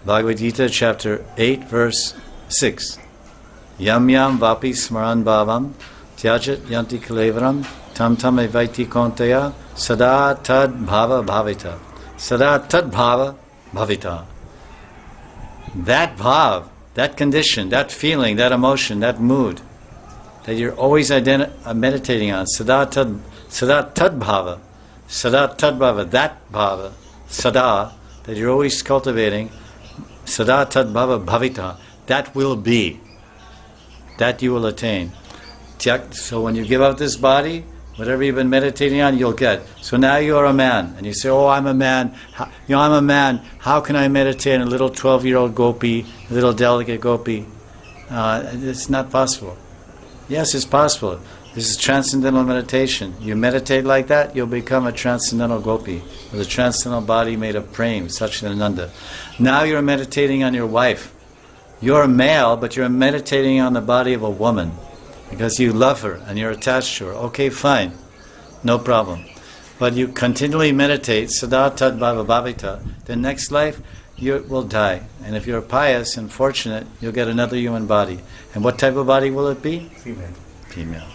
Bhagavad Gita, chapter 8, verse 6. Yam yam vapi smaran bhavam tyajat yanti kalevaram tam tam evaiti konteya sada tad bhava bhavita. Sada tad bhava bhavita. That bhav, that condition, that feeling, that emotion, that mood that you're always meditating on, sada tad bhava, that bhava, sada, that you're always cultivating, sada tad bhava bhavita, that will be, that you will attain. So when you give up this body, whatever you've been meditating on, you'll get. So now you're a man, and you say, "Oh, I'm a man. I'm a man. How can I meditate on a little 12-year-old gopi, a little delicate gopi?" It's not possible. Yes, it's possible. This is transcendental meditation. You meditate like that, you'll become a transcendental gopi with a transcendental body made of prem, Satchidananda. Now you're meditating on your wife. You're a male, but you're meditating on the body of a woman because you love her and you're attached to her. Okay, fine. No problem. But you continually meditate, sada tad bhava bhavita, the next life you will die. And if you're pious and fortunate, you'll get another human body. And what type of body will it be? Female. Female.